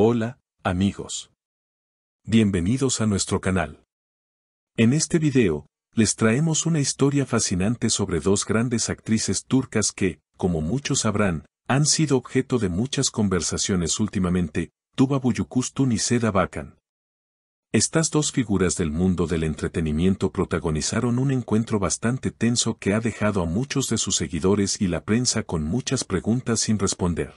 Hola, amigos. Bienvenidos a nuestro canal. En este video, les traemos una historia fascinante sobre dos grandes actrices turcas que, como muchos sabrán, han sido objeto de muchas conversaciones últimamente, Tuba Büyüküstün y Seda Bakan. Estas dos figuras del mundo del entretenimiento protagonizaron un encuentro bastante tenso que ha dejado a muchos de sus seguidores y la prensa con muchas preguntas sin responder.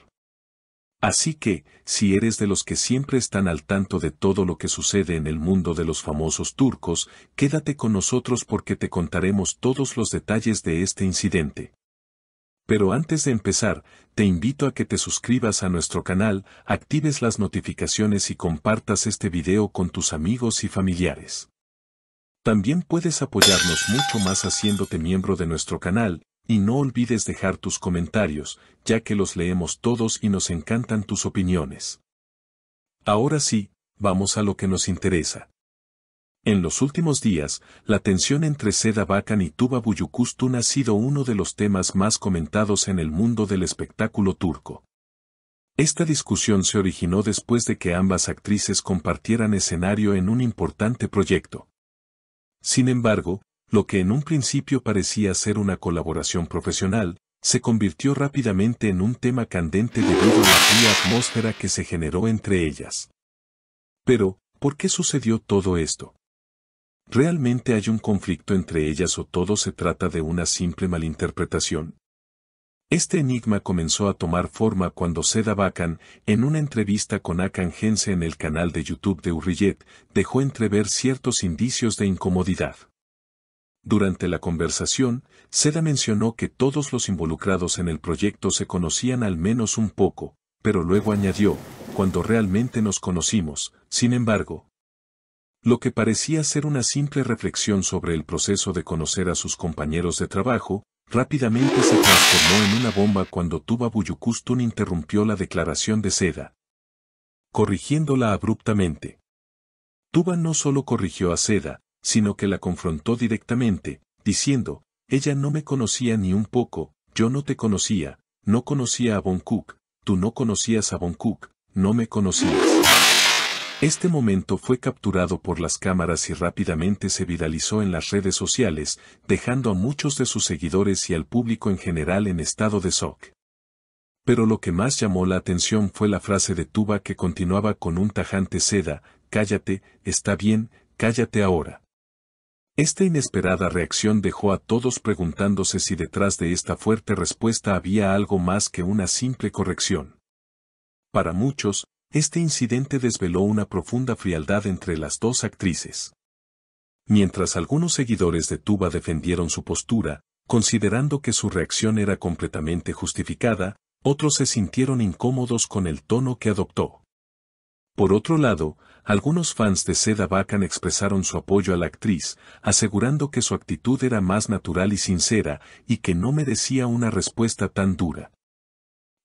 Así que, si eres de los que siempre están al tanto de todo lo que sucede en el mundo de los famosos turcos, quédate con nosotros porque te contaremos todos los detalles de este incidente. Pero antes de empezar, te invito a que te suscribas a nuestro canal, actives las notificaciones y compartas este video con tus amigos y familiares. También puedes apoyarnos mucho más haciéndote miembro de nuestro canal, y no olvides dejar tus comentarios, ya que los leemos todos y nos encantan tus opiniones. Ahora sí, vamos a lo que nos interesa. En los últimos días, la tensión entre Seda Bakan y Tuba Büyüküstün ha sido uno de los temas más comentados en el mundo del espectáculo turco. Esta discusión se originó después de que ambas actrices compartieran escenario en un importante proyecto. Sin embargo, lo que en un principio parecía ser una colaboración profesional, se convirtió rápidamente en un tema candente debido a la fría atmósfera que se generó entre ellas. Pero, ¿por qué sucedió todo esto? ¿Realmente hay un conflicto entre ellas o todo se trata de una simple malinterpretación? Este enigma comenzó a tomar forma cuando Seda Bakan, en una entrevista con Hakan Şense en el canal de YouTube de Hürriyet, dejó entrever ciertos indicios de incomodidad. Durante la conversación, Seda mencionó que todos los involucrados en el proyecto se conocían al menos un poco, pero luego añadió, cuando realmente nos conocimos, sin embargo. Lo que parecía ser una simple reflexión sobre el proceso de conocer a sus compañeros de trabajo, rápidamente se transformó en una bomba cuando Tuba Büyüküstün interrumpió la declaración de Seda, corrigiéndola abruptamente. Tuba no solo corrigió a Seda, sino que la confrontó directamente, diciendo, ella no me conocía ni un poco, yo no te conocía, no conocía a Jungkook, tú no conocías a Jungkook, no me conocías. Este momento fue capturado por las cámaras y rápidamente se viralizó en las redes sociales, dejando a muchos de sus seguidores y al público en general en estado de shock. Pero lo que más llamó la atención fue la frase de Tuba que continuaba con un tajante Seda, cállate, está bien, cállate ahora. Esta inesperada reacción dejó a todos preguntándose si detrás de esta fuerte respuesta había algo más que una simple corrección. Para muchos, este incidente desveló una profunda frialdad entre las dos actrices. Mientras algunos seguidores de Tuba defendieron su postura, considerando que su reacción era completamente justificada, otros se sintieron incómodos con el tono que adoptó. Por otro lado, algunos fans de Seda Bakan expresaron su apoyo a la actriz, asegurando que su actitud era más natural y sincera, y que no merecía una respuesta tan dura.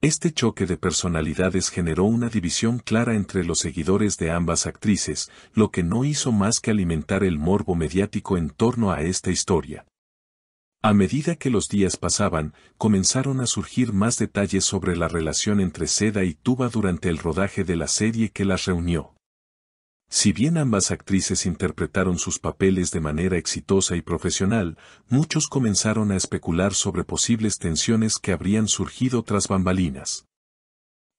Este choque de personalidades generó una división clara entre los seguidores de ambas actrices, lo que no hizo más que alimentar el morbo mediático en torno a esta historia. A medida que los días pasaban, comenzaron a surgir más detalles sobre la relación entre Seda y Tuba durante el rodaje de la serie que las reunió. Si bien ambas actrices interpretaron sus papeles de manera exitosa y profesional, muchos comenzaron a especular sobre posibles tensiones que habrían surgido tras bambalinas.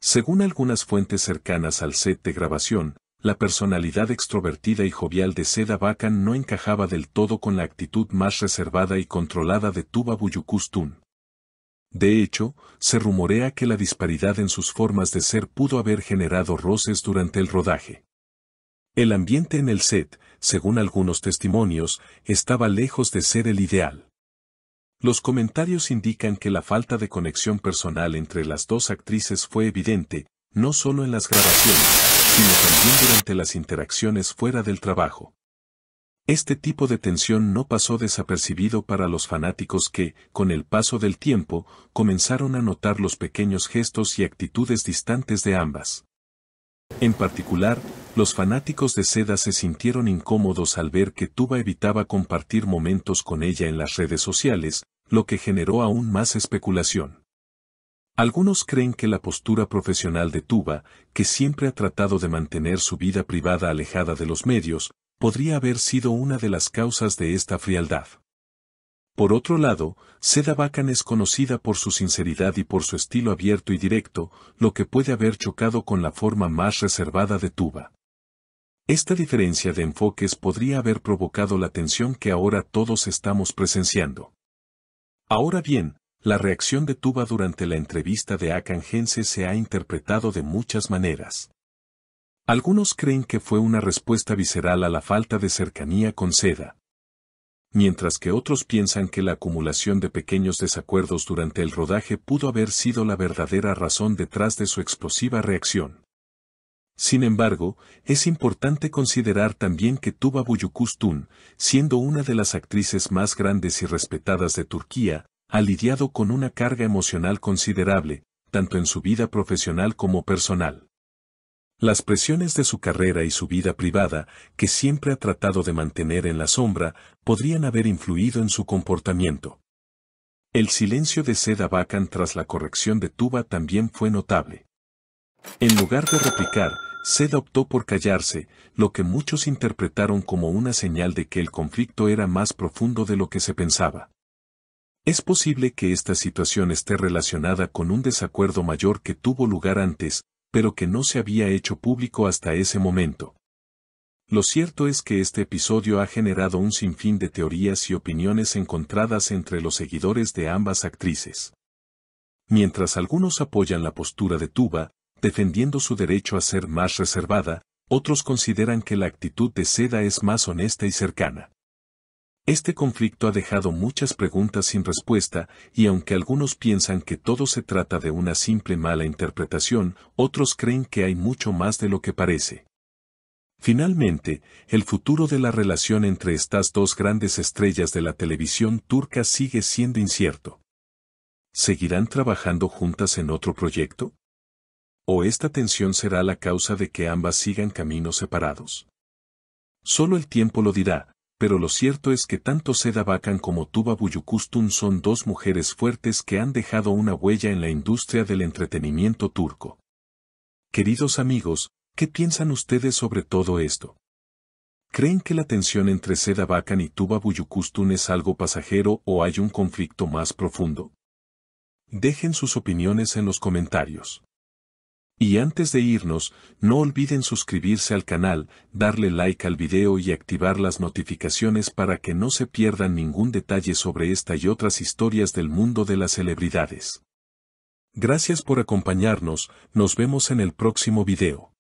Según algunas fuentes cercanas al set de grabación, la personalidad extrovertida y jovial de Seda Bakan no encajaba del todo con la actitud más reservada y controlada de Tuba Büyüküstün. De hecho, se rumorea que la disparidad en sus formas de ser pudo haber generado roces durante el rodaje. El ambiente en el set, según algunos testimonios, estaba lejos de ser el ideal. Los comentarios indican que la falta de conexión personal entre las dos actrices fue evidente, no solo en las grabaciones, sino también durante las interacciones fuera del trabajo. Este tipo de tensión no pasó desapercibido para los fanáticos que, con el paso del tiempo, comenzaron a notar los pequeños gestos y actitudes distantes de ambas. En particular, los fanáticos de Seda se sintieron incómodos al ver que Tuba evitaba compartir momentos con ella en las redes sociales, lo que generó aún más especulación. Algunos creen que la postura profesional de Tuba, que siempre ha tratado de mantener su vida privada alejada de los medios, podría haber sido una de las causas de esta frialdad. Por otro lado, Seda Bakan es conocida por su sinceridad y por su estilo abierto y directo, lo que puede haber chocado con la forma más reservada de Tuba. Esta diferencia de enfoques podría haber provocado la tensión que ahora todos estamos presenciando. Ahora bien, la reacción de Tuba durante la entrevista de Hakan Gense se ha interpretado de muchas maneras. Algunos creen que fue una respuesta visceral a la falta de cercanía con Seda, mientras que otros piensan que la acumulación de pequeños desacuerdos durante el rodaje pudo haber sido la verdadera razón detrás de su explosiva reacción. Sin embargo, es importante considerar también que Tuba Büyüküstün, siendo una de las actrices más grandes y respetadas de Turquía, ha lidiado con una carga emocional considerable, tanto en su vida profesional como personal. Las presiones de su carrera y su vida privada, que siempre ha tratado de mantener en la sombra, podrían haber influido en su comportamiento. El silencio de Seda Bakan tras la corrección de Tuba también fue notable. En lugar de replicar, Seda optó por callarse, lo que muchos interpretaron como una señal de que el conflicto era más profundo de lo que se pensaba. Es posible que esta situación esté relacionada con un desacuerdo mayor que tuvo lugar antes, pero que no se había hecho público hasta ese momento. Lo cierto es que este episodio ha generado un sinfín de teorías y opiniones encontradas entre los seguidores de ambas actrices. Mientras algunos apoyan la postura de Tuba, defendiendo su derecho a ser más reservada, otros consideran que la actitud de Seda es más honesta y cercana. Este conflicto ha dejado muchas preguntas sin respuesta, y aunque algunos piensan que todo se trata de una simple mala interpretación, otros creen que hay mucho más de lo que parece. Finalmente, el futuro de la relación entre estas dos grandes estrellas de la televisión turca sigue siendo incierto. ¿Seguirán trabajando juntas en otro proyecto? ¿O esta tensión será la causa de que ambas sigan caminos separados? Solo el tiempo lo dirá. Pero lo cierto es que tanto Seda Bakan como Tuba Büyüküstün son dos mujeres fuertes que han dejado una huella en la industria del entretenimiento turco. Queridos amigos, ¿qué piensan ustedes sobre todo esto? ¿Creen que la tensión entre Seda Bakan y Tuba Büyüküstün es algo pasajero o hay un conflicto más profundo? Dejen sus opiniones en los comentarios. Y antes de irnos, no olviden suscribirse al canal, darle like al video y activar las notificaciones para que no se pierdan ningún detalle sobre esta y otras historias del mundo de las celebridades. Gracias por acompañarnos, nos vemos en el próximo video.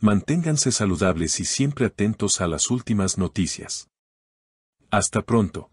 Manténganse saludables y siempre atentos a las últimas noticias. Hasta pronto.